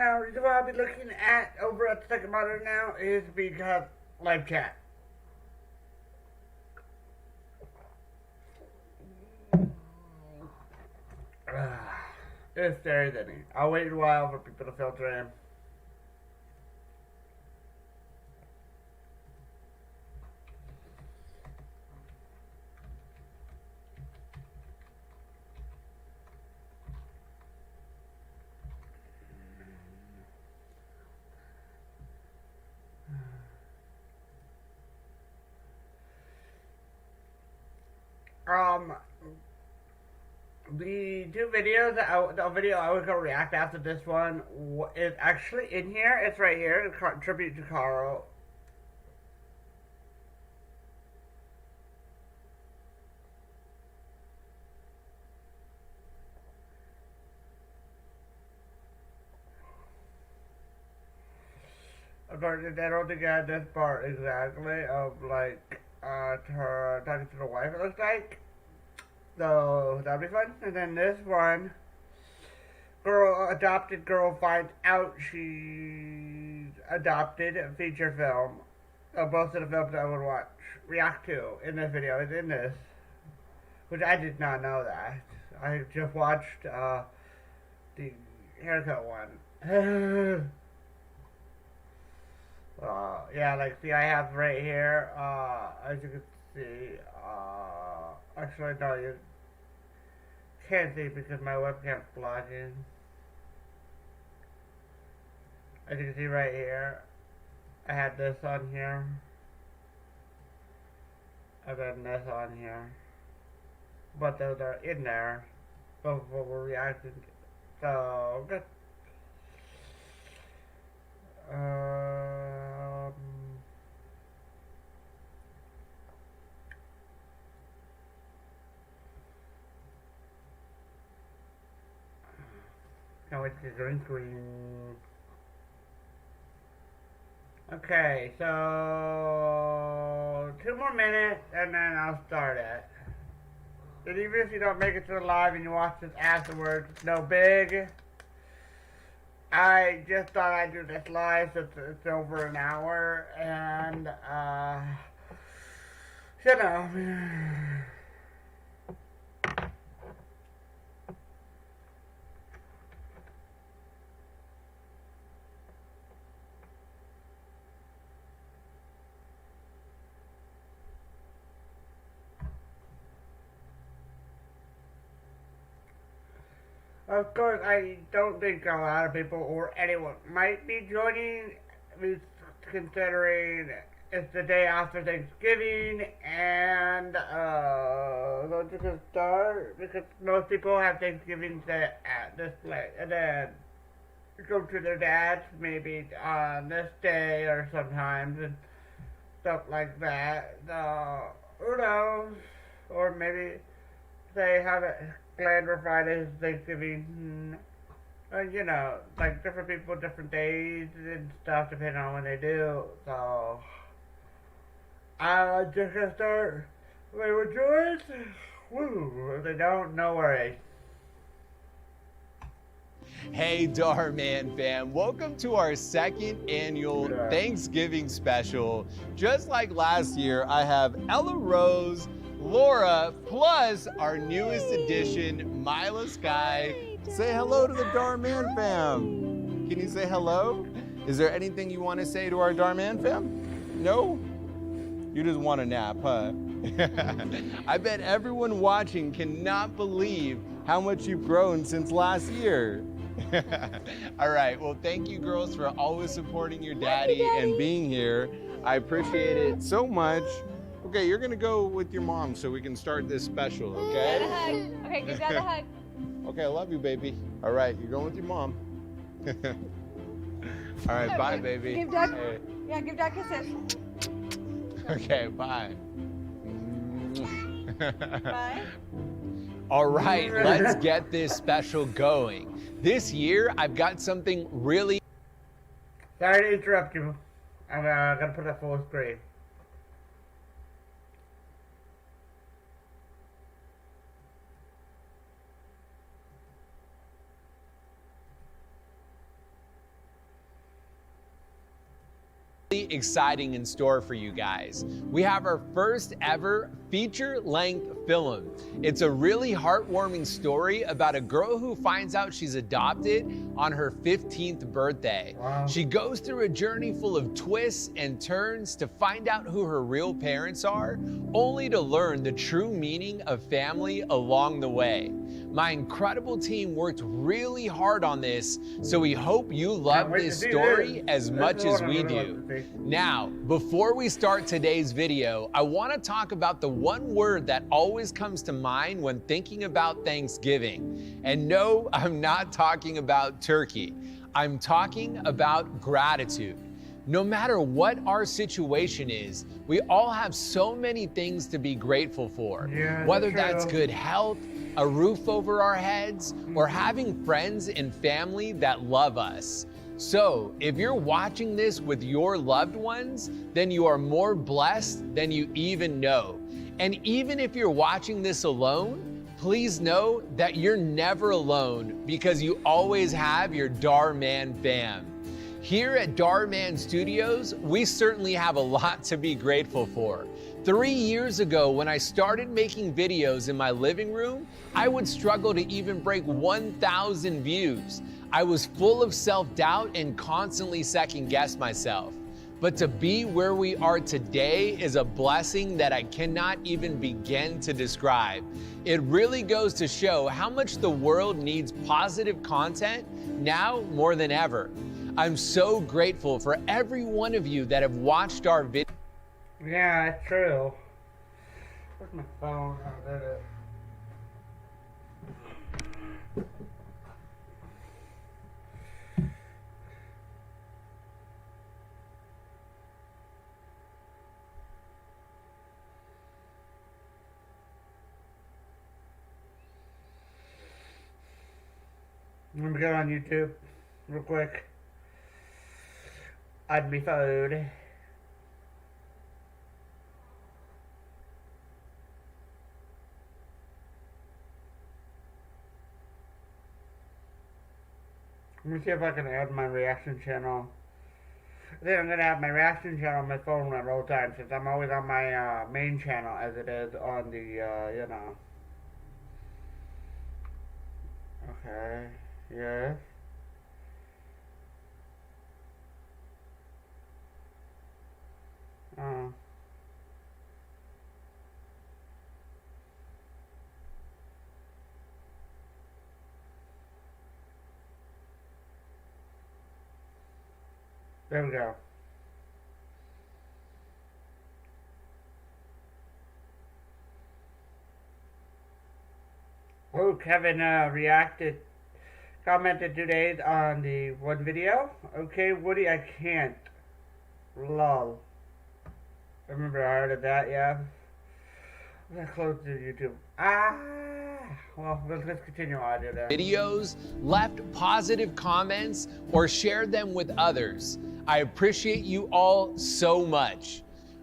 Now, the reason why I'll be looking at over at the second monitor now is because live chat. If there is any. I'll wait a while for people to filter in. The two videos, the video I was gonna react after this one is actually in here. It's right here. Tribute to Carl. I don't think I had this part exactly of like her talking to the wife. It looks like. So that'll be fun. And then this one, adopted girl finds out she's adopted, feature film. Both of the films I would watch, react to in this video is in this, which I did not know that. I just watched the haircut one. Yeah, like see, I have right here. As you can see, actually no, you can't see because my webcam's blocking. As you can see right here, I had this on here, and then this on here, but those are in there. Both of them were reacting. So good. Now it's the green screen. Okay, so 2 more minutes and then I'll start it. And even if you don't make it to the live and you watch this afterwards, it's no big. I just thought I'd do this live since it's over an hour and you know. Of course, I don't think a lot of people or anyone might be joining, considering it's the day after Thanksgiving, and so just to start, because most people have Thanksgiving at this place, and then go to their dads maybe on this day or sometimes, and stuff like that. So, who knows? Or maybe they have it planned for Fridays, Thanksgiving. You know, like different people, different days and stuff, depending on when they do. So, I'm just gonna start. They would join. Woo! If they don't, no worries. Hey Dhar Man fam, welcome to our second annual Thanksgiving special. Just like last year, I have Ella Rose, Laura, plus our newest addition, Mila Sky. Say hello to the Dhar Man fam. Can you say hello? Is there anything you want to say to our Dhar Man fam? No? You just want a nap, huh? I bet everyone watching cannot believe how much you've grown since last year. All right, well, thank you girls for always supporting your daddy and being here. I appreciate it so much. Okay, you're gonna go with your mom so we can start this special, okay? Give Dad a hug. Okay, give Dad a hug. Okay, I love you, baby. All right, you're going with your mom. All right, bye, baby. Give Dad, Hey. yeah, give Dad kisses. Okay, bye. Bye. All right, let's get this special going. This year, I've got something really... Sorry to interrupt you. I'm gonna put it full screen. exciting in store for you guys. We have our first ever feature-length film. It's a really heartwarming story about a girl who finds out she's adopted on her 15th birthday. Wow. She goes through a journey full of twists and turns to find out who her real parents are, only to learn the true meaning of family along the way. My incredible team worked really hard on this, so we hope you love this story as much as we do. Now, before we start today's video, I want to talk about the one word that always comes to mind when thinking about Thanksgiving. And no, I'm not talking about turkey. I'm talking about gratitude. No matter what our situation is, we all have so many things to be grateful for. Yeah, whether that's that's good health, a roof over our heads, or having friends and family that love us. So, if you're watching this with your loved ones, then you are more blessed than you even know. And even if you're watching this alone, please know that you're never alone because you always have your Dhar Man fam. Here at Dhar Man Studios, we certainly have a lot to be grateful for. 3 years ago, when I started making videos in my living room, I would struggle to even break 1,000 views. I was full of self-doubt and constantly second-guessed myself. But to be where we are today is a blessing that I cannot even begin to describe. It really goes to show how much the world needs positive content now more than ever. I'm so grateful for every one of you that have watched our videos. Yeah, it's true. Where's my phone? Oh, there it is. Let me go on YouTube real quick. Add me phone. Let me see if I can add my reaction channel. I think I'm going to have my reaction channel on my phone at all times since I'm always on my main channel as it is on the, you know. Okay, yes. Oh. There we go. Oh, Kevin commented today on the one video. Okay, Woody, I can't. Lol. I remember I heard of that, yeah. I'm gonna close the YouTube. Well, let's continue audio there. Videos, left positive comments, or shared them with others. I appreciate you all so much.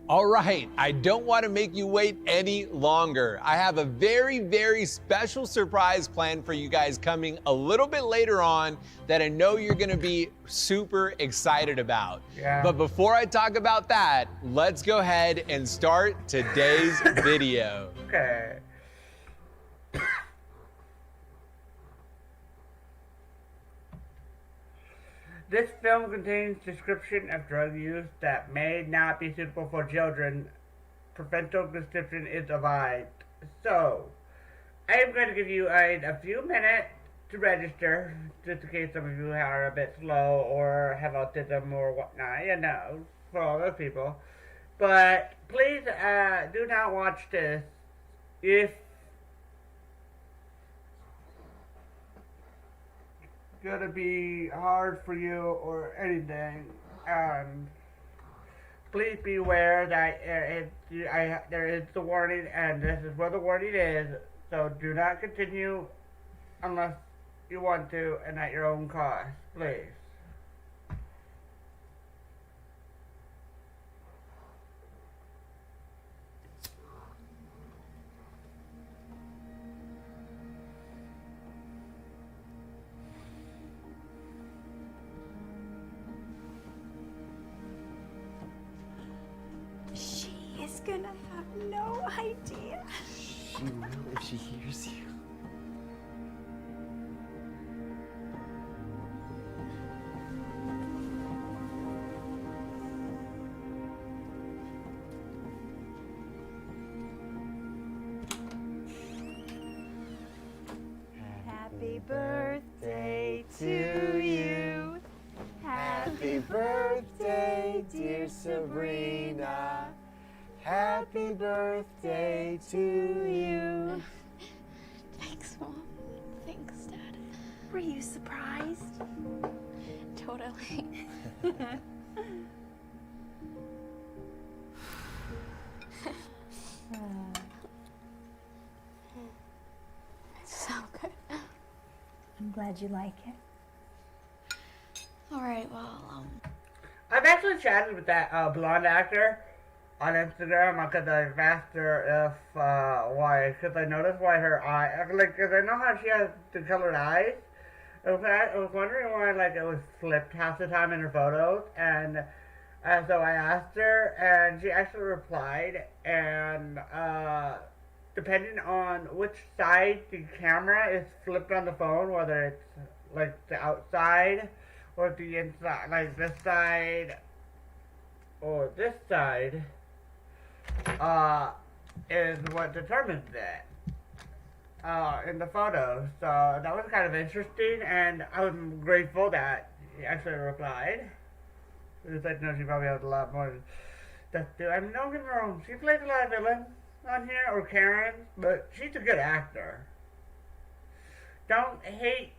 All right, I don't want to make you wait any longer. I have a very, very special surprise planned for you guys coming a little bit later on that I know you're going to be super excited about. Yeah. But before I talk about that, let's go ahead and start today's video. Okay. This film contains description of drug use that may not be suitable for children. Parental description is advised. So, I am going to give you a few minutes to register, just in case some of you are a bit slow or have autism or whatnot, you know, for all those people. But please do not watch this if gonna be hard for you or anything. Please be aware that there is the warning, and this is where the warning is. So do not continue unless you want to, and at your own cost, please. gonna have no idea. She will if she hears you. Happy birthday to you. Happy birthday, dear Sabrina. Happy birthday to you. Thanks, Mom. Thanks, Dad. Were you surprised? Totally. It's so good. I'm glad you like it. All right, well, I've actually chatted with that blonde actor on Instagram because I've asked her if why, because I noticed why her eye, like, because I know how she has the colored eyes. I was wondering why, like, it was flipped half the time in her photos, and so I asked her, and she actually replied, and depending on which side the camera is flipped on the phone, whether it's like the outside or the inside, like this side or this side, is what determines it in the photos. So that was kind of interesting, and I'm grateful that he actually replied. It's like, no, she probably has a lot more stuff to do. I mean, don't get me wrong, she plays a lot of villains on here, or Karen, but she's a good actor. Don't hate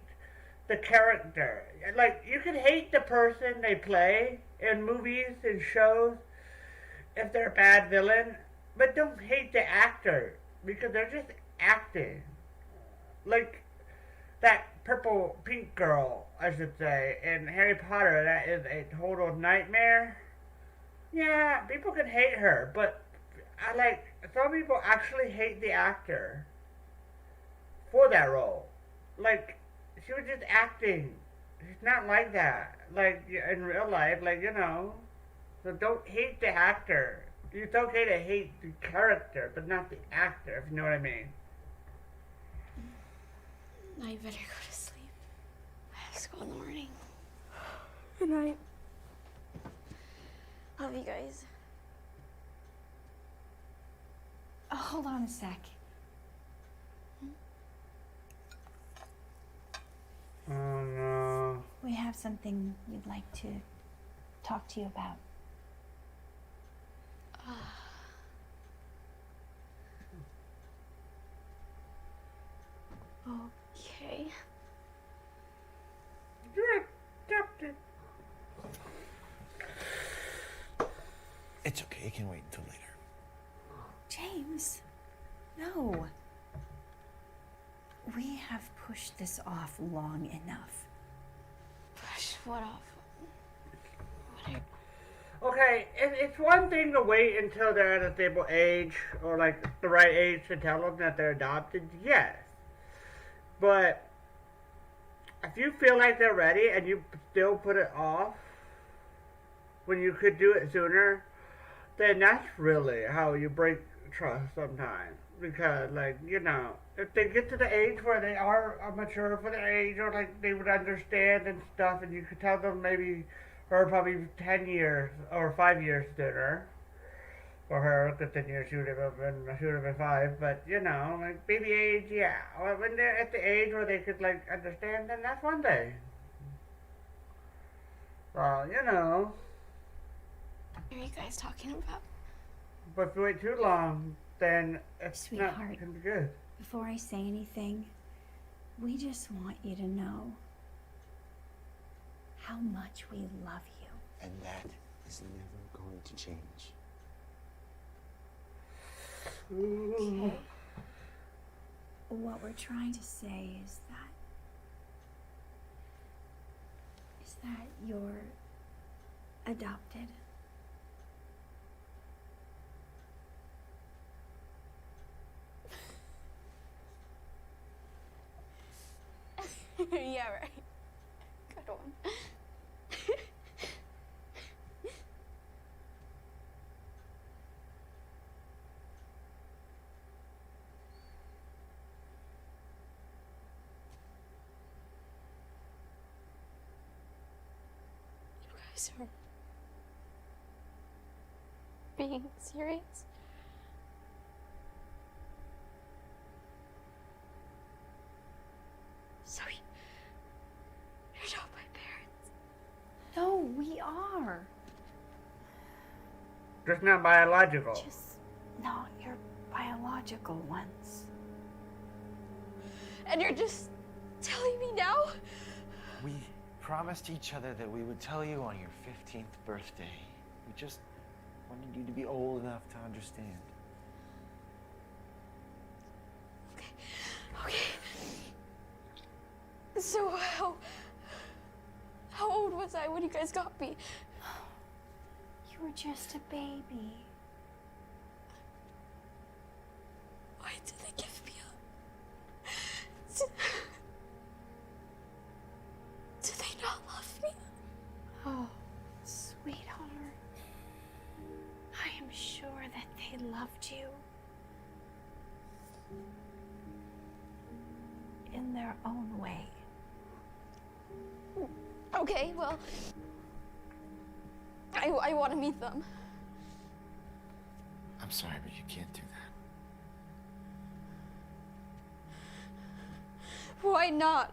the character. Like, you can hate the person they play in movies and shows if they're a bad villain, but don't hate the actor, because they're just acting. Like that pink girl, I should say, in Harry Potter, that is a total nightmare. Yeah, people can hate her, but some people actually hate the actor for that role. Like, she was just acting. She's not like that. Like, in real life, like, you know. So don't hate the actor. It's okay to hate the character, but not the actor, if you know what I mean. now you better go to sleep. I have school in the morning. Good night. Love you guys. Oh, hold on a sec. Oh, no. We have something we'd like to talk to you about. Okay. You're adopted. It's okay, it can wait until later. James, no. We have pushed this off long enough. Push what off? Okay, it's one thing to wait until they're at a stable age, or like the right age to tell them that they're adopted, yes. But if you feel like they're ready and you still put it off when you could do it sooner, then that's really how you break trust sometimes. Because, like, you know, if they get to the age where they are mature for their age, or like they would understand and stuff, and you could tell them maybe, or probably 10 years or 5 years sooner. For her, because 10 years she would have been 5. But, you know, like baby age, yeah. Or when they're at the age where they could, like, understand, then that's one thing. Well, you know. What are you guys talking about? But if you wait too long, then it's Sweetheart. not going to be good. Before I say anything, we just want you to know how much we love you. And that is never going to change. Ooh. What we're trying to say is that you're adopted. Yeah, right. Good one. guys are being serious? So you're not my parents? No, we are. Just not biological. Just not your biological ones. And you're just telling me now? We promised each other that we would tell you on your 15th birthday. We just wanted you to be old enough to understand. Okay. So how old was I when you guys got me? You were just a baby. Why did they give me up? Do they not love me? Oh, sweetheart. I am sure that they loved you. In their own way. Okay, well, I want to meet them. I'm sorry, but you can't do that. Why not?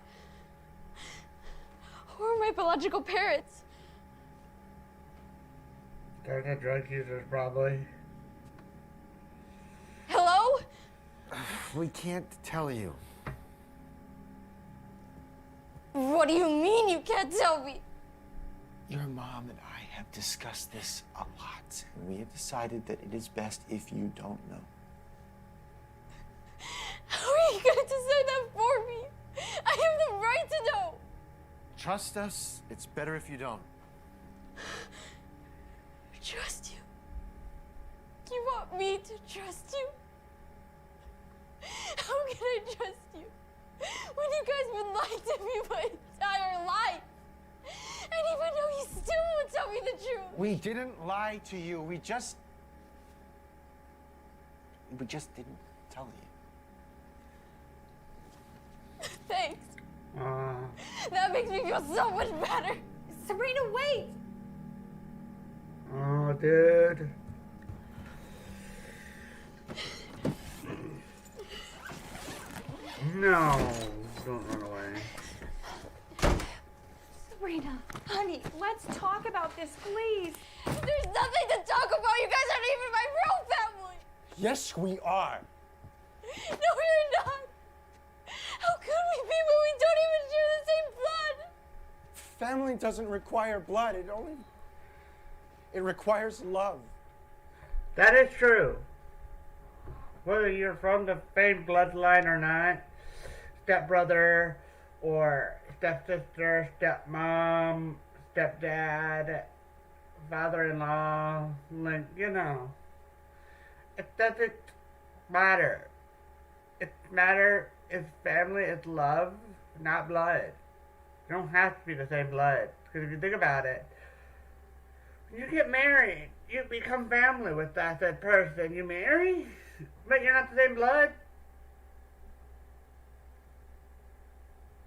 Who are my biological parents? They're the drug users, probably. Hello? We can't tell you. What do you mean you can't tell me? Your mom and I have discussed this a lot, and we have decided that it is best if you don't know. How are you going to decide that for me? I have the right to know. Trust us, it's better if you don't. Trust you? You want me to trust you? How can I trust you when you guys been lying to me my entire life? And even though you still won't tell me the truth. We didn't lie to you, we just didn't tell you. Thanks. Uh, That makes me feel so much better. Sabrina, wait! oh, dude. No, don't run away. Sabrina, honey, let's talk about this, please. There's nothing to talk about. You guys aren't even my real family. Yes, we are. No, you're not. How could we be when we don't even share the same blood? Family doesn't require blood, it requires love. That is true. Whether you're from the same bloodline or not, stepbrother or stepsister, stepmom, stepdad, father-in-law, like, you know, it doesn't matter. It matters if family is love, not blood. You don't have to be the same blood. Because if you think about it, when you get married, you become family with that person you marry, but you're not the same blood.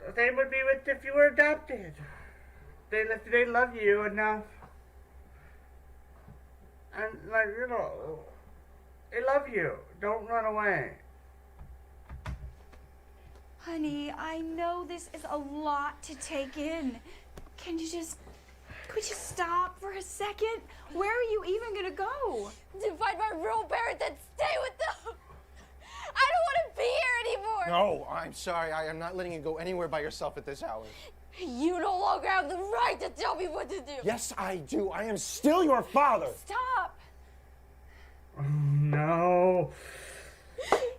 The same would be with if you were adopted. They love you enough. And, like, you know, they love you. Don't run away. Honey, I know this is a lot to take in. Could you just stop for a second? Where are you even gonna go? To find my real parents and stay with them. I don't want to be here anymore. No, I'm sorry. I am not letting you go anywhere by yourself at this hour. You no longer have the right to tell me what to do. Yes, I do. I am still your father. Stop! Oh, no.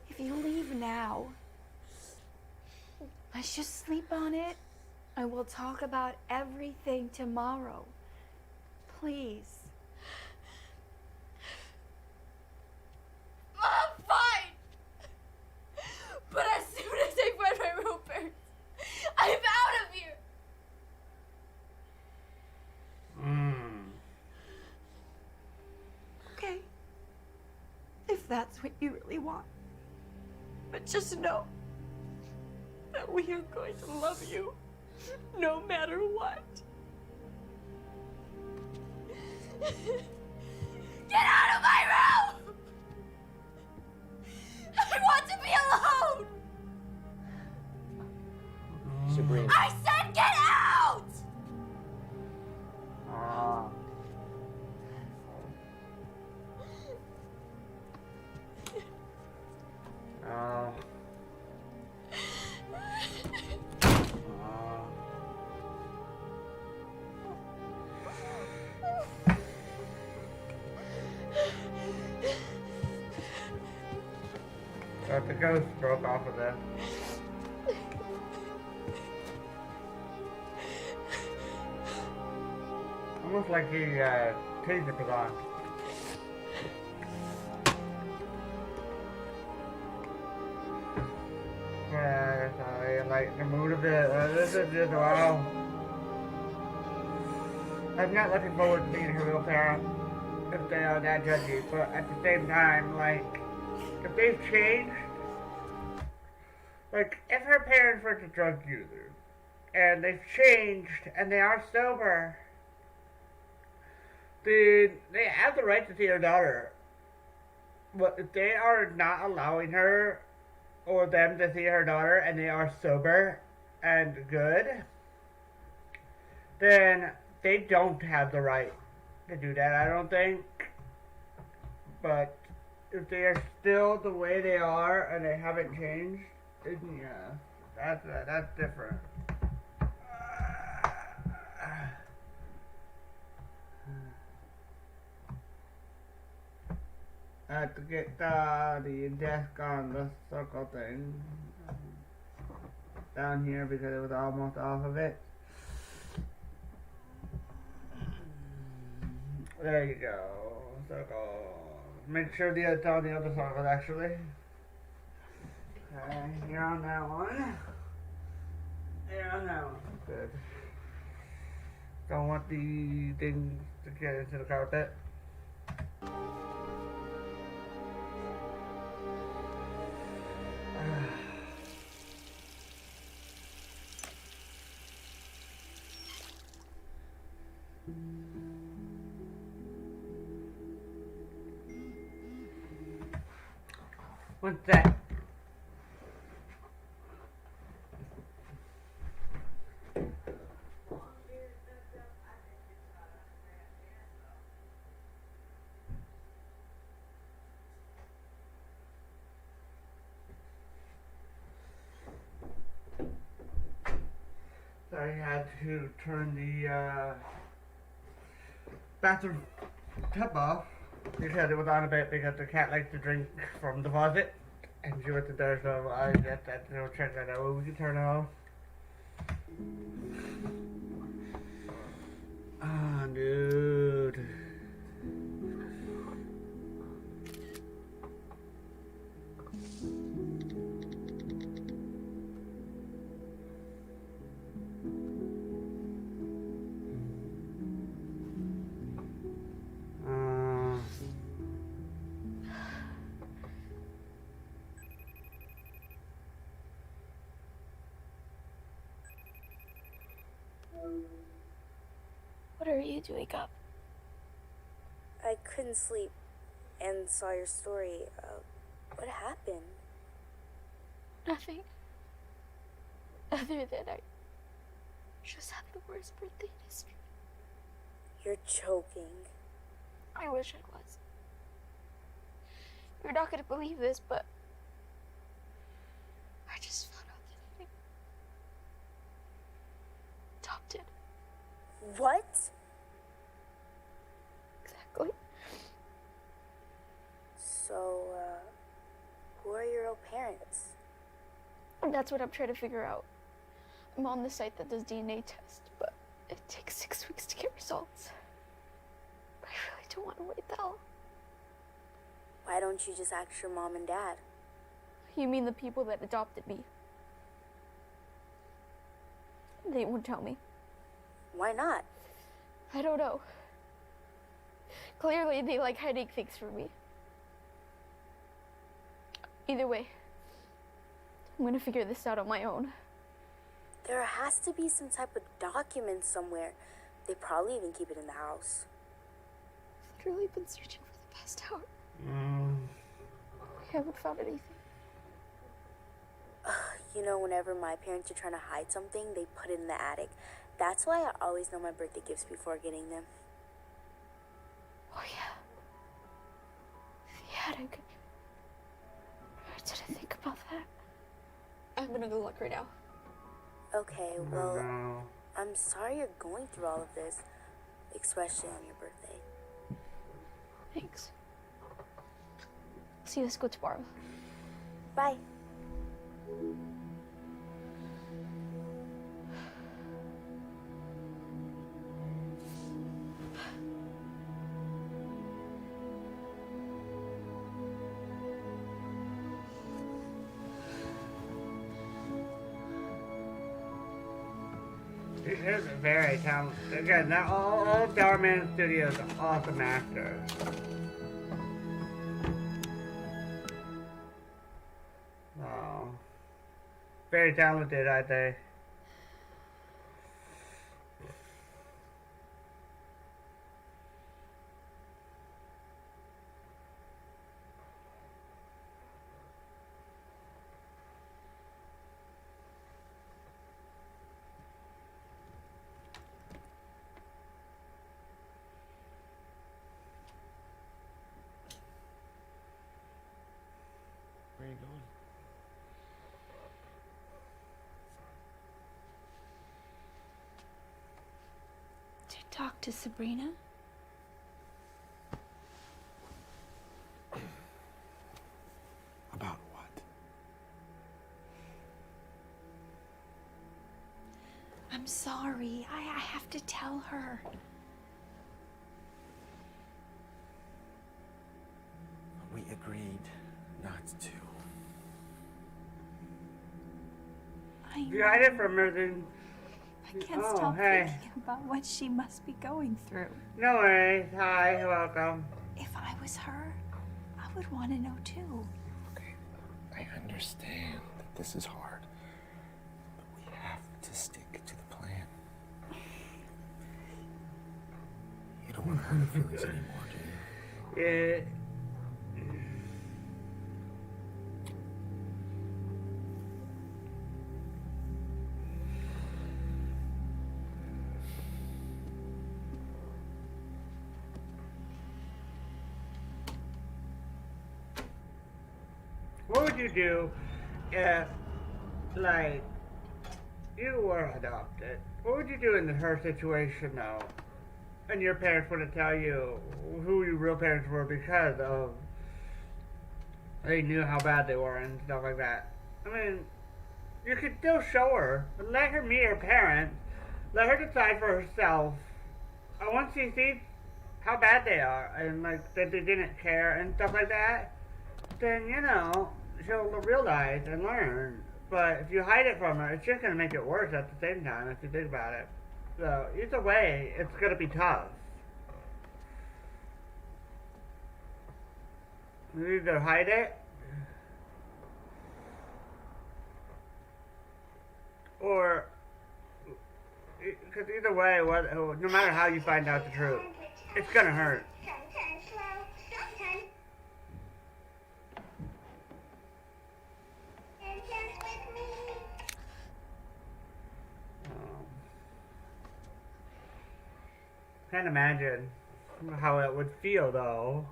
If you leave now, let's just sleep on it and we'll talk about everything tomorrow. Please. I'm fine. But as soon as I find my real parents, I'm out of here. Okay. If that's what you really want. But just know that we are going to love you no matter what. Get out of my room! I want to be alone! Sabrina. I said get out! Ah. Oh. But the ghost broke off of there. Almost like the taser was on. Yeah, I like the mood of it. This is just wow. I'm not looking forward to being a real parent if they are that judgy, but at the same time, like, if they've changed, like, if her parents were the drug users, and they've changed, and they are sober, then they have the right to see her daughter. But if they are not allowing her, or them to see her daughter, and they are sober and good, then they don't have the right to do that, I don't think. But if they are still the way they are and they haven't changed, then yeah, that's different. I have to get the desk on the circle thing down here because it was almost off of it. There you go. Circle. Make sure it's on the other circle actually. Okay, you're on that one. You're on that one. Good. Don't want the thing to get into the carpet. What's that? So I had to turn the bathroom tap off because it was on a bit because the cat likes to drink from the faucet and she went to there, so I guess that's no check that out. We can turn it off. Ah, dude. What are you doing up? I couldn't sleep and saw your story. What happened? Nothing. Other than I just had the worst birthday in history. You're choking. I wish I was. You're not gonna believe this, but I just found out that I'm adopted. What? Exactly. So, who are your real parents? And that's what I'm trying to figure out. I'm on the site that does DNA tests, but it takes 6 weeks to get results. I really don't want to wait that long. Why don't you just ask your mom and dad? You mean the people that adopted me? They won't tell me. Why not? I don't know. Clearly, they like hiding things from me. Either way, I'm gonna figure this out on my own. There has to be some type of document somewhere. They probably even keep it in the house. literally been searching for the past hour. Mm. I haven't found anything. You know, whenever my parents are trying to hide something, they put it in the attic. That's why I always know my birthday gifts before getting them. Oh yeah. The attic. I didn't think about that. I'm gonna go look right now. Okay, well, No. I'm sorry you're going through all of this, especially on your birthday. Thanks. See you at school tomorrow. Bye. He is very talented. Again, that all Dhar Mann Studios are awesome actors. Oh. Very talented, I think. Where are you going? To talk to Sabrina? About what? I'm sorry. I have to tell her. We agreed not to. You hide it from her, then. I can't Oh, stop hey. thinking about what she must be going through. No worries. Hi, welcome. If I was her, I would want to know too. Okay, I understand that this is hard, but we have to stick to the plan. You don't want to hurt her feelings anymore, do you? Yeah. What would you do if, like, you were adopted? What would you do in her situation, though? And your parents wouldn't tell you who your real parents were because of they knew how bad they were and stuff like that. I mean, you could still show her, but let her meet her parents. Let her decide for herself. And once she sees how bad they are and like that they didn't care and stuff like that, then you know she'll realize and learn. But if you hide it from her, it's just gonna make it worse at the same time if you think about it. So either way, it's gonna be tough. You either hide it or because either way, no matter how you find out the truth, it's gonna hurt. Can't imagine how it would feel though.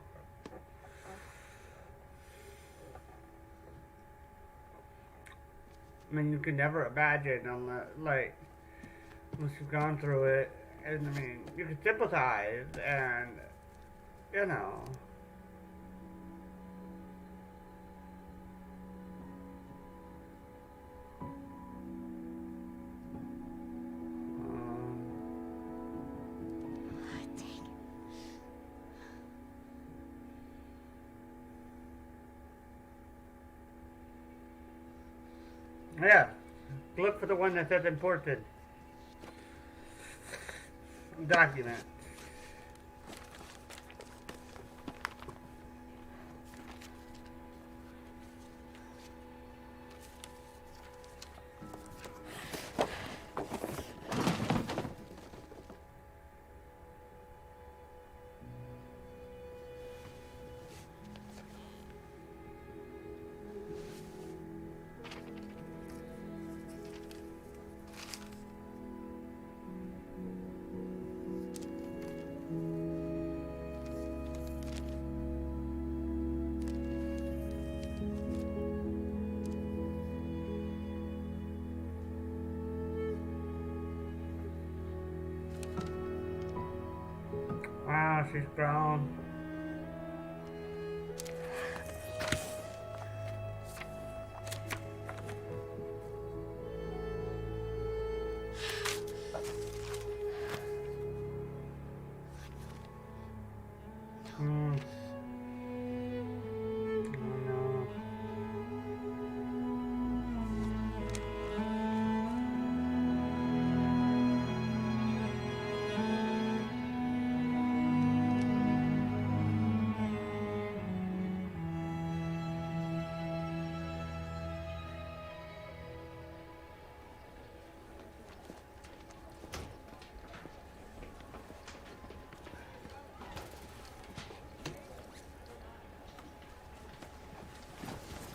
I mean, you can never imagine unless, like, once you've gone through it, and I mean, you can sympathize, and, you know. Yeah, look for the one that says important. Document. Now she's grown. Hmm. Oh no.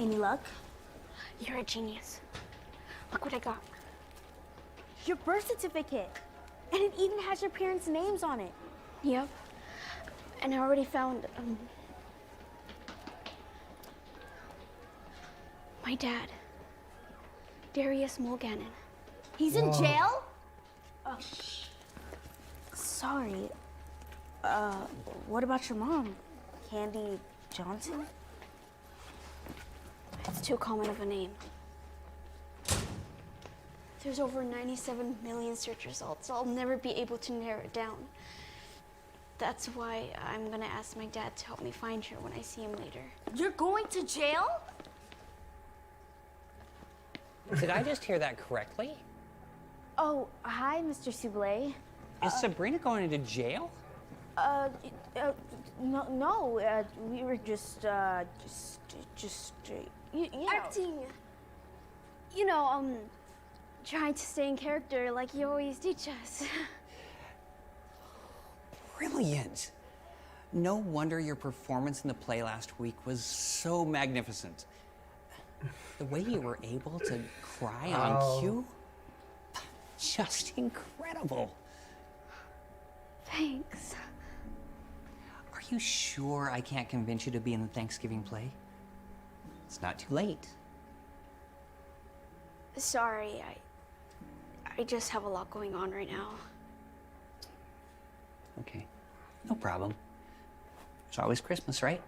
Any luck? You're a genius. Look what I got. Your birth certificate. And it even has your parents' names on it. Yep. And I already found my dad, Darius Mulgannon. He's in jail? Sorry. What about your mom? Candy Johnson? It's too common of a name. There's over 97 million search results. I'll never be able to narrow it down. That's why I'm gonna ask my dad to help me find her when I see him later. You're going to jail? Did I just hear that correctly? Oh, hi, Mr. Souble. Is Sabrina going into jail? No, we were just you know. Acting. You know, trying to stay in character like you always teach us. Brilliant. No wonder your performance in the play last week was so magnificent. The way you were able to cry on cue, just incredible. Thanks. Are you sure I can't convince you to be in the Thanksgiving play? It's not too late. Sorry, I just have a lot going on right now. Okay, no problem. It's always Christmas, right?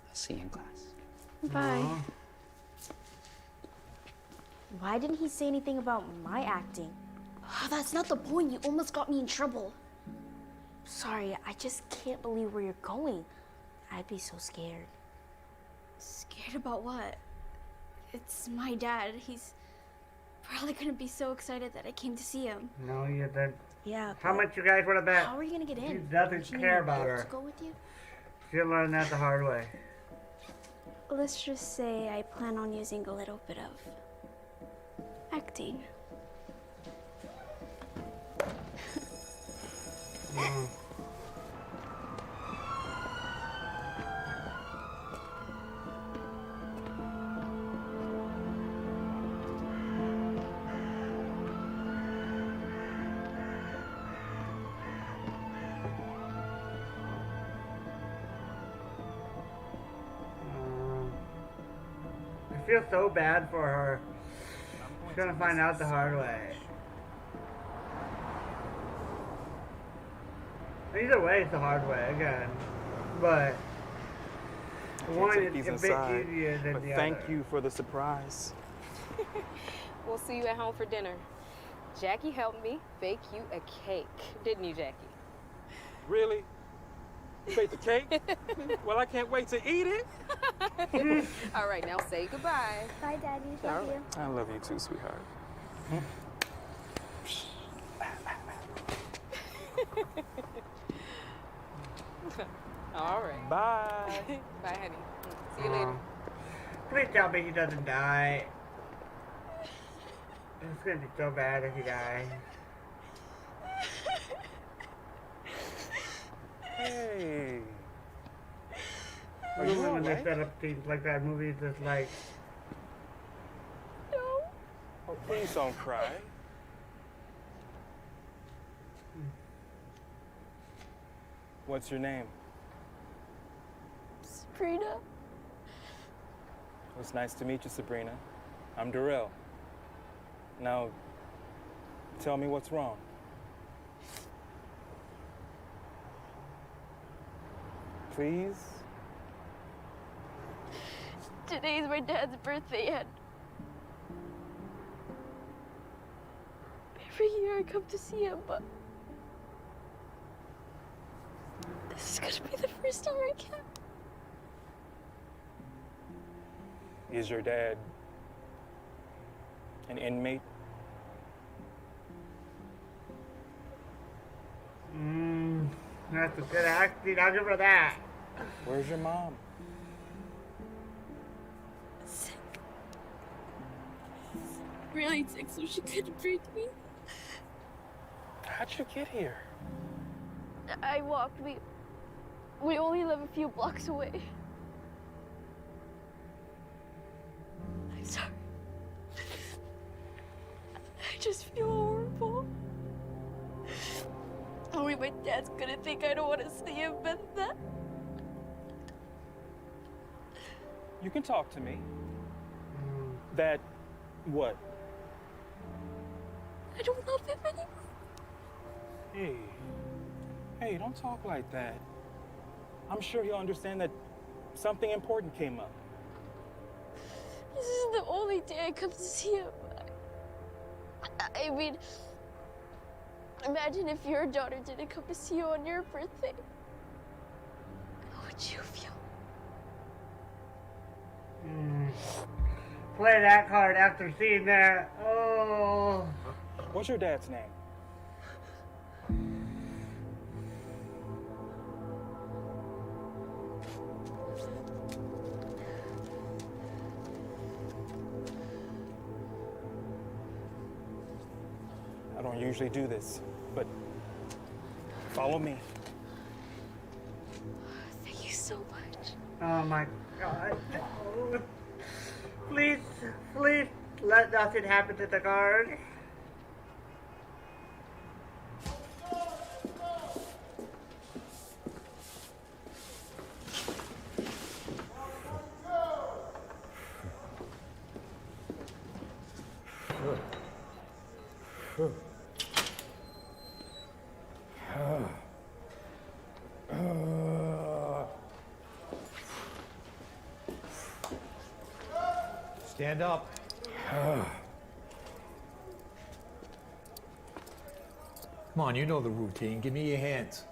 I'll see you in class. Bye. Why didn't he say anything about my acting? Oh, that's not the point. You almost got me in trouble. Sorry, I just can't believe where you're going. I'd be so scared. Scared about what? It's my dad. He's probably gonna be so excited that I came to see him. No, you didn't. Yeah. How much you guys would have bet? How are you gonna get in? He doesn't Don't you care need a about boat her. to go with you? She'll learn that the hard way. Let's just say I plan on using a little bit of acting. I feel so bad for her. She's gonna find out the hard way. Either way, it's the hard way again. But one Take is these a bit inside, easier than but the thank other. you for the surprise. We'll see you at home for dinner. Jackie helped me bake you a cake, didn't you, Jackie? Really? You baked the cake? Well, I can't wait to eat it. All right, now say goodbye. Bye, Daddy. All Love right. you. I love you too, sweetheart. All right. Bye. Bye, honey. See you later. Please tell me he doesn't die. It's gonna be so bad if he dies. Hey. Are Usually you all when they right? set up things like that, movies just like, Oh, please don't cry. What's your name? Sabrina. It's nice to meet you, Sabrina. I'm Darrell. Now, tell me what's wrong. please? Today's my dad's birthday, and every year I come to see him, but this is gonna be the first year I can. Is your dad an inmate? That's a good acting. I'll give her that. Where's your mom? Sick. Really sick, so she couldn't break me. How'd you get here? I walked. We only live a few blocks away. I'm sorry. I just feel horrible. Only my dad's gonna think I don't want to see him, but that. You can talk to me. That what? I don't love him anymore. Hey, don't talk like that. I'm sure he'll understand that something important came up. This is the only day I come to see him. I mean, imagine if your daughter didn't come to see you on your birthday. How would you feel? Play that card after seeing that. Oh. What's your dad's name? I don't usually do this, but follow me. Thank you so much. Oh my God. Oh. Please, please let nothing happen to the card. Stand up. Come on, you know the routine. Give me your hands.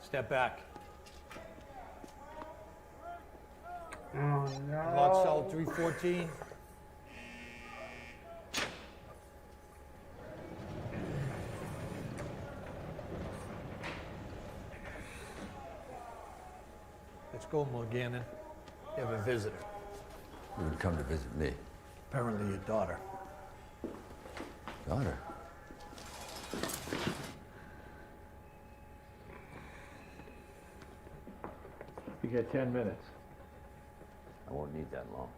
Step back. Oh no. Blood cell 314. Let's go, Morganin. You have a visitor. You would come to visit me. Apparently your daughter. Daughter? You get 10 minutes. I won't need that long.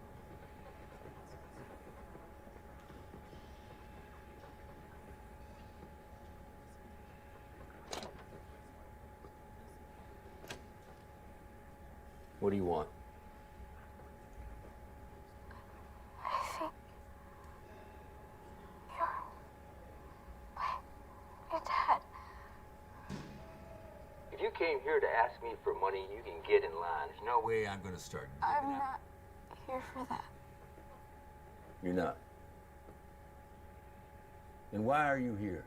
What do you want? I think your dad. If you came here to ask me for money, you can get in line. There's no way I'm going to start I'm giving out. not here for that. You're not. Then why are you here?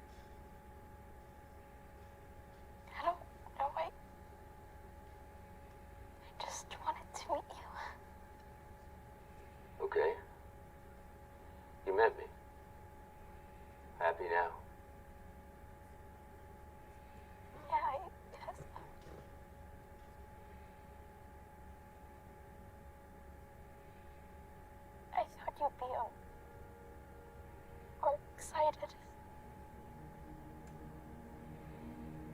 I don't know. I just wanted to meet you. Okay. You met me. Happy now? Yeah, I guess. I thought you'd be more excited.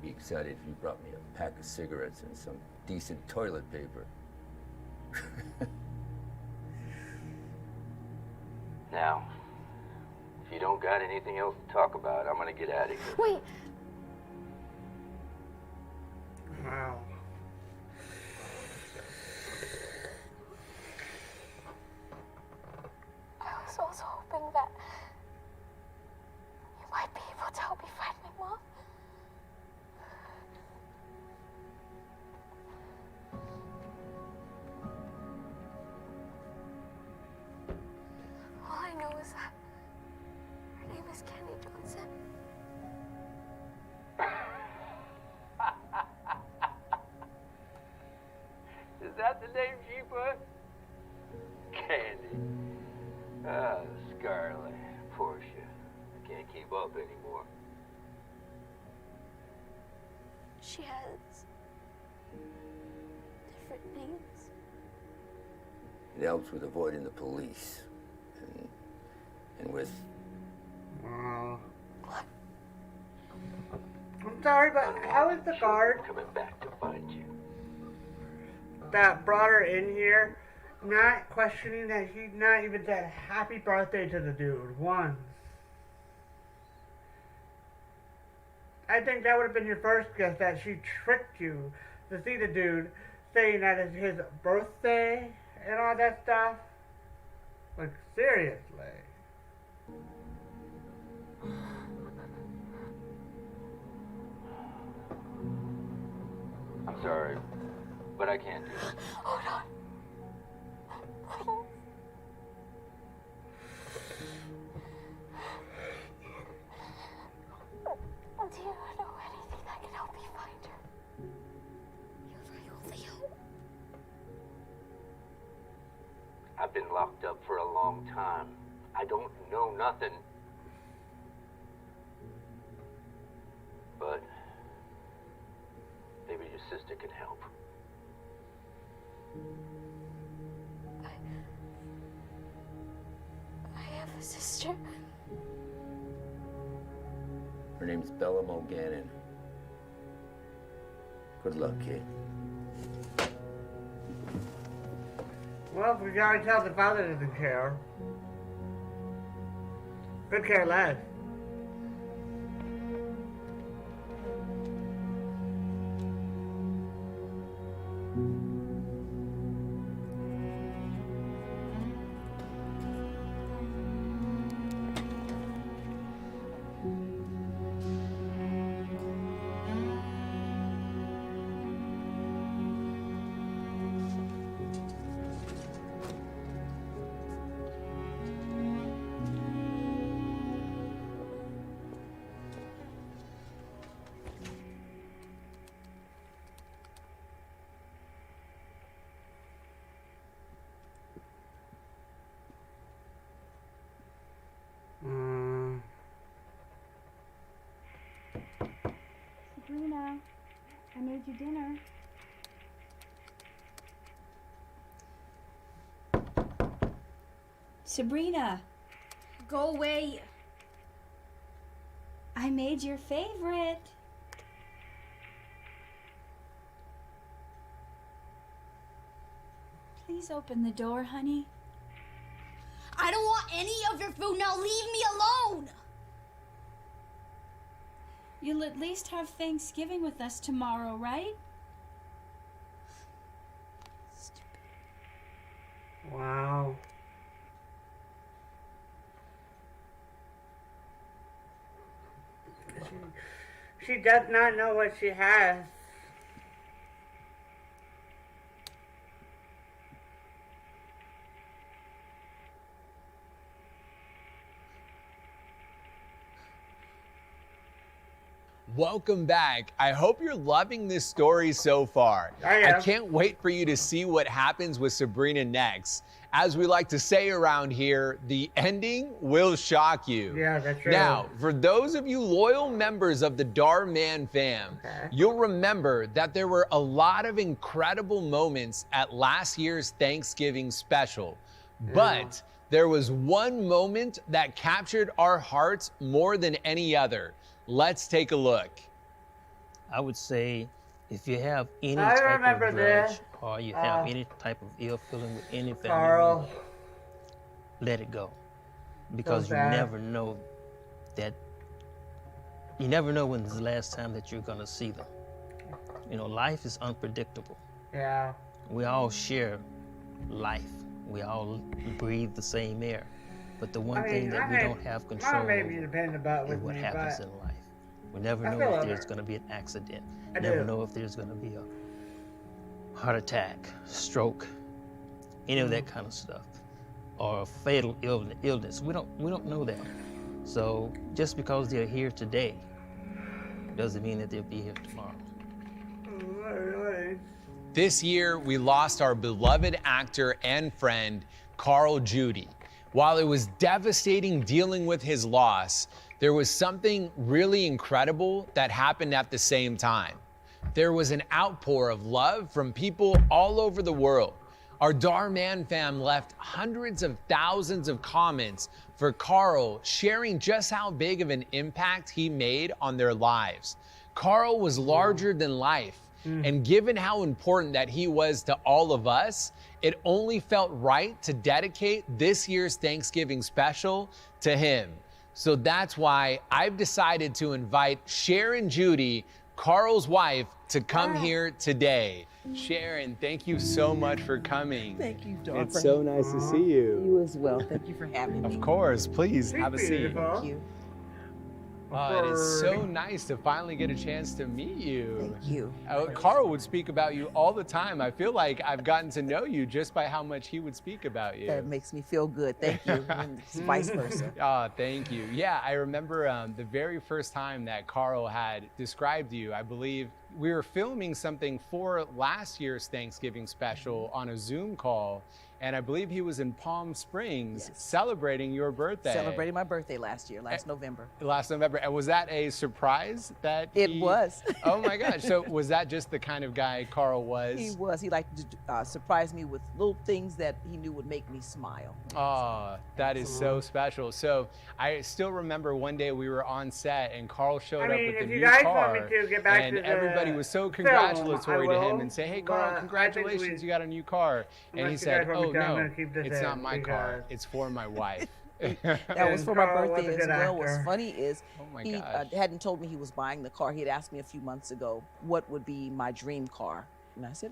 Be excited if you brought me a pack of cigarettes and some decent toilet paper. Now, if you don't got anything else to talk about, I'm gonna get out of here. Wait. Wow. I was also hoping name she put? Candy. Ah, Scarlet. Portia. I can't keep up anymore. She has different names. It helps with avoiding the police. And with... I'm sorry, but how is the guard coming back to find you? that brought her in here not questioning that he not even said happy birthday to the dude once? I think that would have been your first guess, that she tricked you to see the dude saying that it's his birthday and all that stuff. Like, seriously. I'm sorry, but I can't do it. Hold on. Do you know anything that can help me find her? You're my only hope. I've been locked up for a long time. I don't know nothing. But maybe your sister can help. I have a sister. Her name's Bella Mogannon. Good luck, kid. Well, we can already tell the father doesn't care. Could care less. Sabrina, I made you dinner. Sabrina, go away. I made your favorite. Please open the door, honey. I don't want any of your food. Now leave me alone. You'll at least have Thanksgiving with us tomorrow, right? Wow. She does not know what she has. Welcome back. I hope you're loving this story so far. I can't wait for you to see what happens with Sabrina next. As we like to say around here, the ending will shock you. Yeah, that's true. Now, for those of you loyal members of the Dhar Mann fam, you'll remember that there were a lot of incredible moments at last year's Thanksgiving special. But there was one moment that captured our hearts more than any other. Let's take a look. I would say if you have any I type remember of grudge this. or you have any type of ill feeling with any family Carl. member, let it go. Because you sad. never know that, you never know when is the last time that you're gonna see them. You know, life is unpredictable. Yeah. We all share life. We all breathe the same air. But the one thing that we don't have control Mom made me depend about is with what me, happens but in life. We never I know feel if her. there's going to be an accident. I Never do. know if there's going to be a heart attack, stroke, any of that kind of stuff, or a fatal illness. We don't know that. So just because they're here today doesn't mean that they'll be here tomorrow. This year, we lost our beloved actor and friend, Carl Judy. While it was devastating dealing with his loss, there was something really incredible that happened at the same time. There was an outpour of love from people all over the world. Our Dhar Man fam left hundreds of thousands of comments for Carl, sharing just how big of an impact he made on their lives. Carl was larger than life, and given how important that he was to all of us, it only felt right to dedicate this year's Thanksgiving special to him. So that's why I've decided to invite Sharon Judy, Carl's wife, to come here today. Sharon, thank you so much for coming. Thank you, Dhar. It's so nice to see you. You as well. Thank you for having me. Of course, please have a seat. Thank you. It is so nice to finally get a chance to meet you. Thank you. Carl would speak about you all the time. I feel like I've gotten to know you just by how much he would speak about you. That makes me feel good. Thank you. And it's vice versa. Thank you. Yeah, I remember the very first time that Carl had described you. I believe we were filming something for last year's Thanksgiving special on a Zoom call. And I believe he was in Palm Springs celebrating your birthday. Celebrating my birthday last year, last November. Last November. And was that a surprise that It was. Oh my gosh. So was that just the kind of guy Carl was? He was. He liked to surprise me with little things that he knew would make me smile. Oh, that is so special. So I still remember one day we were on set and Carl showed up with the new car. And everybody was so congratulatory to him and say, hey, Carl, congratulations, you got a new car. And he said, oh, no, it's not my car. It's for my wife. That was for my birthday as well. What's funny is he hadn't told me he was buying the car. He had asked me a few months ago what would be my dream car. And I said,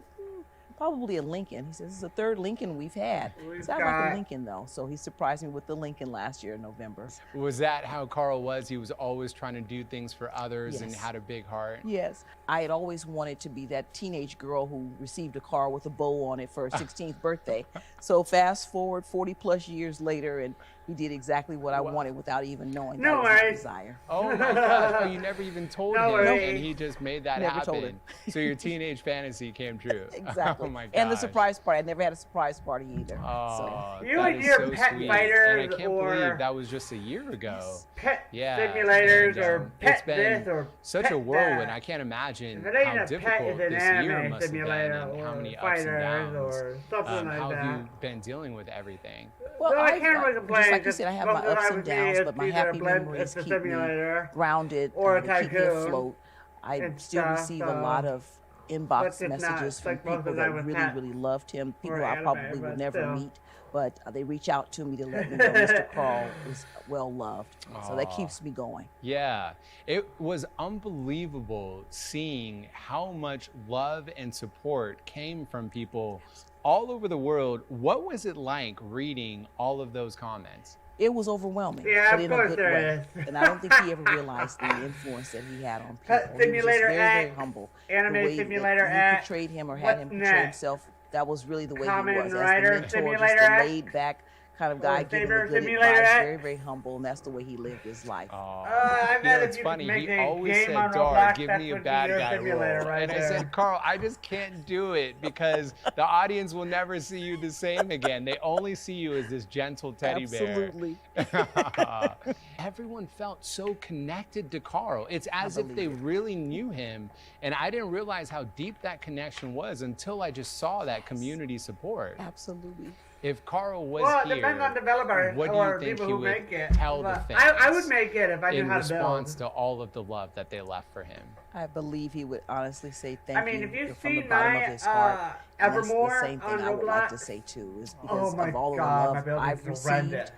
probably a Lincoln. He says, it's the third Lincoln we've had. Sounds like a Lincoln, though. So he surprised me with the Lincoln last year in November. Was that how Carl was? He was always trying to do things for others and had a big heart? Yes. I had always wanted to be that teenage girl who received a car with a bow on it for her 16th birthday. So fast forward 40 plus years later, and he did exactly what I wanted without even knowing that was his desire. Oh my gosh, oh, you never even told him, worries. and he just made that Never happen. told him. So your teenage fantasy came true. Exactly. Oh my gosh. And the surprise party. I never had a surprise party either. Oh, You that and is your so pet sweet. fighters And I can't or believe that was just a year ago. Pet Yeah. simulators And, or pet it's been this or such pet a whirlwind. that. I can't imagine If it ain't how a pet, difficult it's an this year anime must have been simulator and how or many ups and fighters downs. or something like how that. have you been dealing with everything? Well, No, I can't really complain. just like you said, I have my Most of the ups time and with me, downs, it's but my either a happy blend- memories it's a keep me simulator grounded, or a to keep me tycoon afloat. I and still stuff, receive a lot of inbox But it's not, messages it's from like most of people the that time with really, pet really loved him, people or I anime, probably but would never still. meet, but they reach out to me to let me know Mr. Carl is well loved. So that keeps me going. Yeah, it was unbelievable seeing how much love and support came from people all over the world. What was it like reading all of those comments? It was overwhelming, Yeah, but of in a course good there way. is. And I don't think he ever realized the influence that he had on people. Pet He was just Simulator very, very X, humble. Anime The way Simulator that you X, portrayed him or had what's him portray next? himself, that was really the way Kamen he was. As the Rider mentor, just Simulator a X? laid back kind of guy, Or giving Saber the good Simulator advice, X? very, very humble, and that's the way he lived his life. I You know, bet if it's you funny. could make He a always game said, on Dhar, Roblox, give that me a would be bad your guy simulator role. right And I there. said, Carl, I just can't do it because the audience will never see you the same again. They only see you as this gentle teddy Absolutely. bear. Everyone felt so connected to Carl. It's as if they really knew him. And I didn't realize how deep that connection was until I just saw that community support. Absolutely. If Carl was Well, it here, depends on developer what do or you think people he who would make it. tell the But fans I would make it if I knew in how to build. response to all of the love that they left for him? I believe he would honestly say thank I mean, you if you've from the seen bottom my of his heart. And that's Evermore the same thing on I would like to Roblox. say too, is Oh because my of all God, my of the building's love I've received horrendous.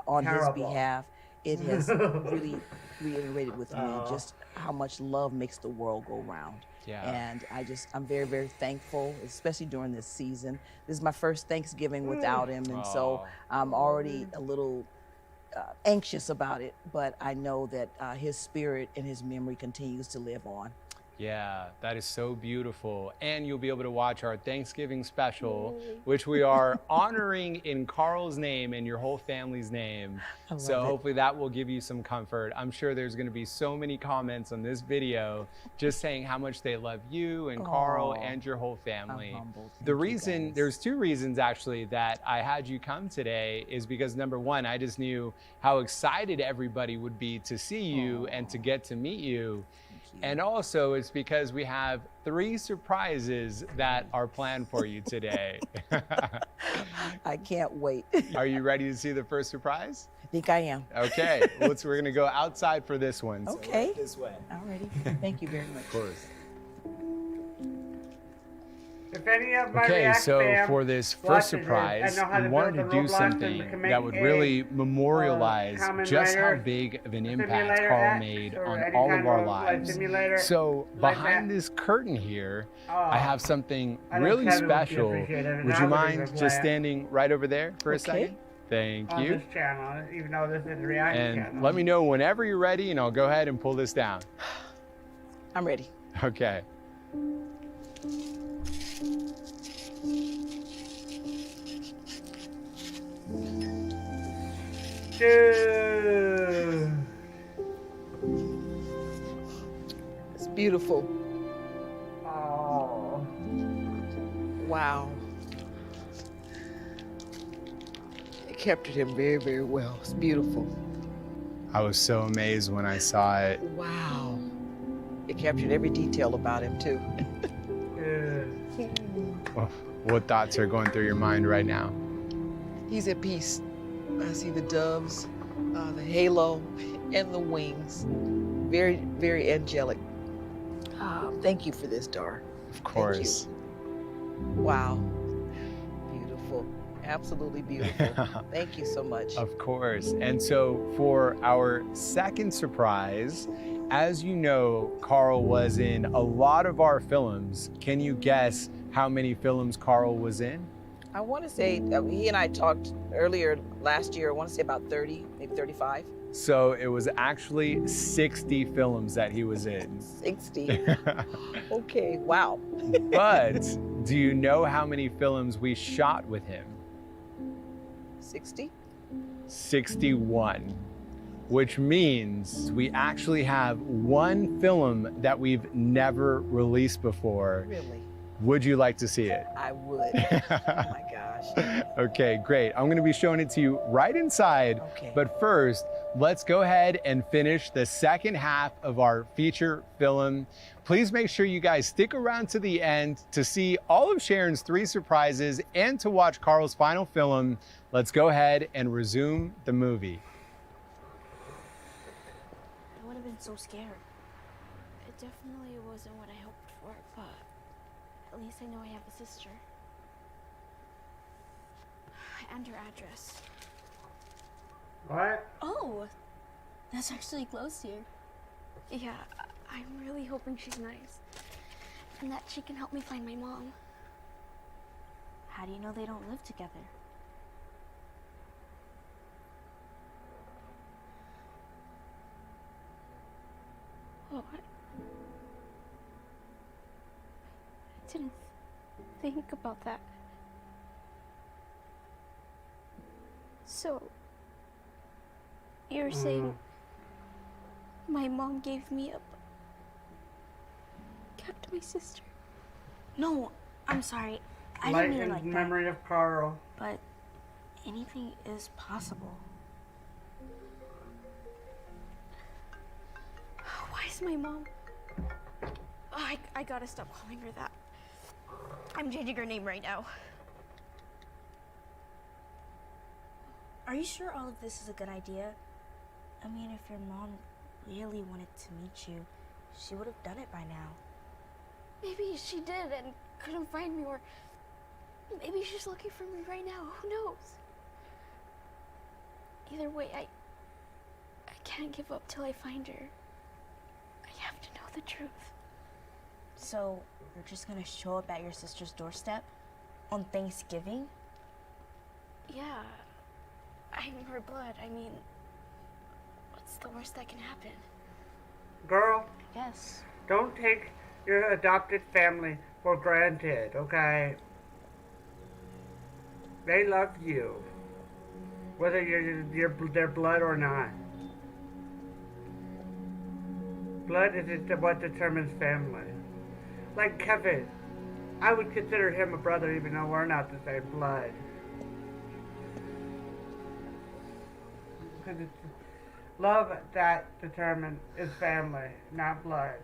on his Terrible. behalf. It has really reiterated with me Oh. just how much love makes the world go round. Yeah. And I'm very, very thankful, especially during this season. This is my first Thanksgiving without him, and so I'm already a little anxious about it, but I know that his spirit and his memory continues to live on. Yeah, that is so beautiful. And you'll be able to watch our Thanksgiving special, which we are honoring in Carl's name and your whole family's name. I love So it. hopefully that will give you some comfort. I'm sure there's going to be so many comments on this video just saying how much they love you and Carl Aw, and your whole family. I'm humbled. The Thank you, reason, guys. there's two reasons actually that I had you come today is because number one, I just knew how excited everybody would be to see you and to get to meet you. And also it's because we have 3 surprises that are planned for you today. I can't wait. Are you ready to see the first surprise? I think I am. Okay, we're gonna go outside for this one. So Okay. right this way. Alrighty. Thank you very much. Of course. If any of my Okay, React so fam for this first watches surprise, this and know how we to wanted build to the do Roblox and something can make that would a, really memorialize Kamen just how Rider big of an impact simulator Carl X made or on any all kind of our of, like, lives. simulator So like behind that. this curtain here, Oh, I have something I know really Kevin would special. appreciate it, and Would I you would mind even just play it. standing right over there for a Okay. second? Thank on you. this channel, even though this is a React And channel. let me know whenever you're ready and I'll go ahead and pull this down. I'm ready. Okay. Dude. It's beautiful. Oh. Wow. It captured him very, very well. It's beautiful. I was so amazed when I saw it. Wow. It captured every detail about him, too. What thoughts are going through your mind right now? He's at peace. I see the doves, the halo, and the wings. Very, very angelic. Thank you for this, Dhar. Of course. Wow. Beautiful. Absolutely beautiful. Thank you so much. Of course. And so for our second surprise, as you know, Carl was in a lot of our films. Can you guess how many films Carl was in? I want to say, he and I talked earlier last year, I want to say about 30, maybe 35. So it was actually 60 films that he was in. 60. Okay, wow. But do you know how many films we shot with him? 60? 61. Which means we actually have one film that we've never released before. Really? Would you like to see it? I would. Oh my gosh. Okay, great. I'm gonna be showing it to you right inside. Okay. But first, let's go ahead and finish the second half of our feature film. Please make sure you guys stick around to the end to see all of Sharon's 3 surprises and to watch Carl's final film. Let's go ahead and resume the movie. I would have been so scared. It definitely wasn't what I hoped for, but at least I know I have a sister. And her address. What? Oh, that's actually close here. Yeah, I'm really hoping she's nice. And that she can help me find my mom. How do you know they don't live together? Oh, I didn't think about that. So, you're saying my mom gave me up, kept my sister? No, I'm sorry. I didn't mean it like in that. memory of Carl. But anything is possible. Why is my mom? Oh, I gotta stop calling her that. I'm changing her name right now. Are you sure all of this is a good idea? I mean, if your mom really wanted to meet you, she would have done it by now. Maybe she did and couldn't find me, or maybe she's looking for me right now. Who knows? Either way, I can't give up till I find her. I have to know the truth. So, you're just gonna show up at your sister's doorstep on Thanksgiving? Yeah. I'm her blood. I mean, what's the worst that can happen? Girl, Yes. don't take your adopted family for granted, okay? They love you, whether you're their blood or not. Blood is what determines family. Like Kevin, I would consider him a brother even though we're not the same blood. Because it's love that determines is family, not blood.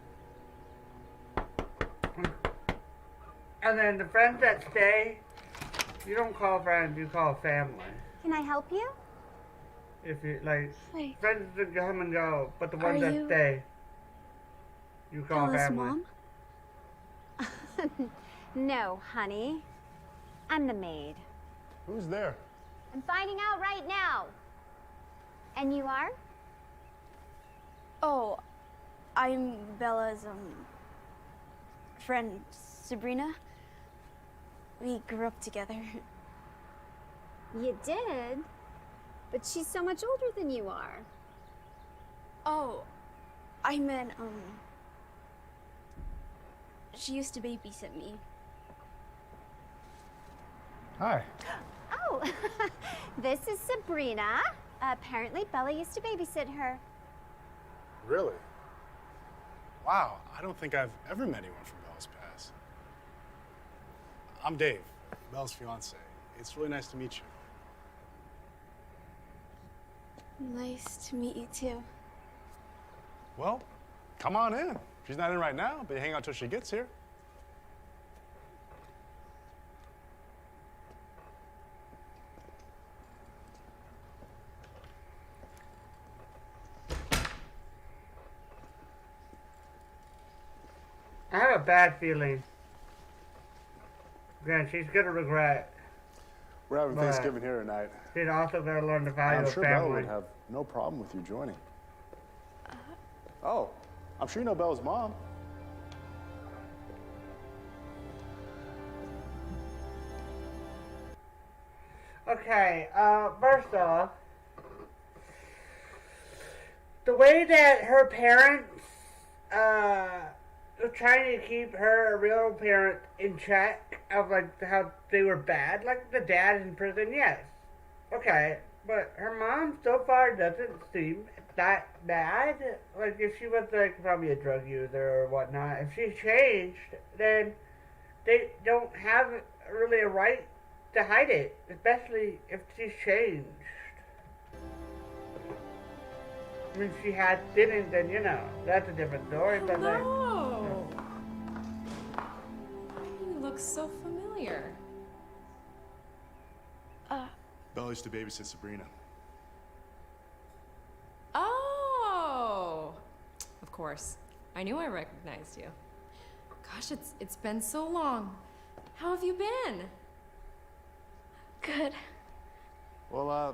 And then the friends that stay, you don't call friends, you call family. Can I help you? If you like, Wait. friends that come and go, but the ones Are that you stay, you call Bella's family. mom? No, honey. I'm the maid. Who's there? I'm finding out right now. And you are? Oh, I'm Bella's friend, Sabrina. We grew up together. You did? But she's so much older than you are. Oh, I meant, she used to babysit me. Hi. Oh, this is Sabrina. Apparently Bella used to babysit her. Really? Wow, I don't think I've ever met anyone from Bella's past. I'm Dave, Bella's fiance. It's really nice to meet you. Nice to meet you too. Well, come on in. She's not in right now, but you hang out till she gets here. I have a bad feeling. Again, she's gonna regret. We're having But Thanksgiving here tonight. She's also gonna learn the value I'm of sure Bella family. would have no problem with you joining. Oh, I'm sure you know Bella's mom. Okay, first off, the way that her parents, were trying to keep her real parent in check of, like, how they were bad, like, the dad in prison, yes. Okay, but her mom so far doesn't seem that bad. Like, if she was, like, probably a drug user or whatnot, if she changed, then they don't have really a right to hide it, especially if she's changed. I mean, if she didn't, then, you know, that's a different story, but like... Hello. You look so familiar. Bella used to babysit Sabrina. Oh, of course. I knew I recognized you. Gosh, it's been so long. How have you been? Good. Well, why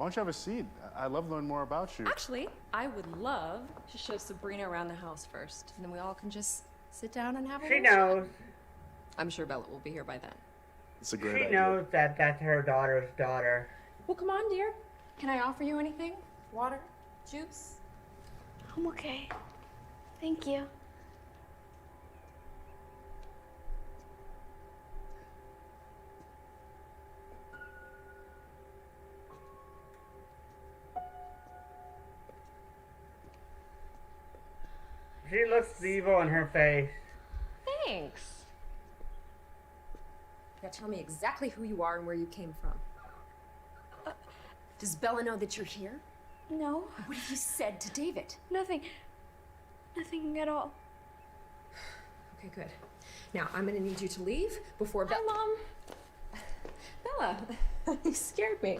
don't you have a seat? I'd love to learn more about you. Actually, I would love to show Sabrina around the house first, and then we all can just sit down and have a She little chat. knows. I'm sure Bella will be here by then. It's a great She idea. knows that that's her daughter's daughter. Well, come on, dear. Can I offer you anything? Water? Juice? I'm okay. Thank you. She looks evil in her face. Thanks. Now tell me exactly who you are and where you came from. Does Bella know that you're here? No. What have you said to David? Nothing. Nothing at all. Okay, good. Now, I'm gonna need you to leave before Hi, Mom. Bella, you scared me.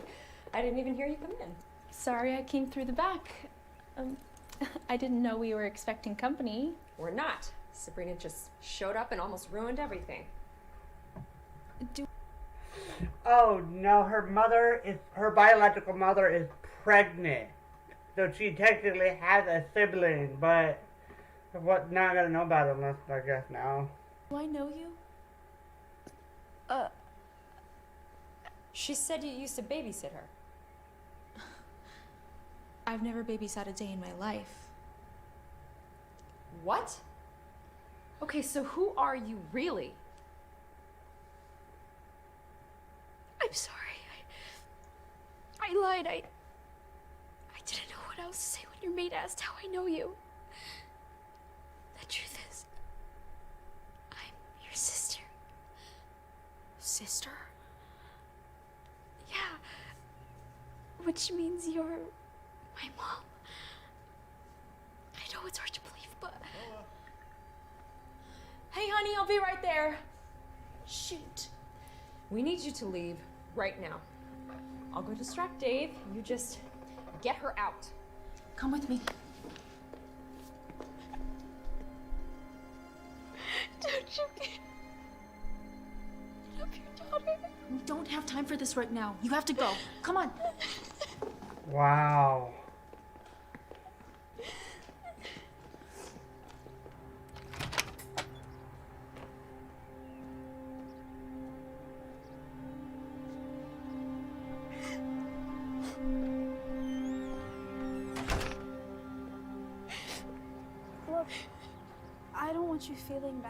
I didn't even hear you come in. Sorry I came through the back. I didn't know we were expecting company. We're not. Sabrina just showed up and almost ruined everything. Oh no, her biological mother is pregnant. So she technically has a sibling, but what not gonna know about it unless I guess now. Do I know you? She said you used to babysit her. I've never babysat a day in my life. What? Okay, so who are you really? I'm sorry. I lied. I didn't know what else to say when your maid asked how I know you. The truth is, I'm your sister. Sister? Yeah. Which means you're my mom. I know it's hard to believe, but... Hey, honey, I'll be right there. Shoot. We need you to leave right now. I'll go distract Dave. You just get her out. Come with me. Don't you get up your daughter? We don't have time for this right now. You have to go. Come on. Wow. Look, I don't want you feeling bad.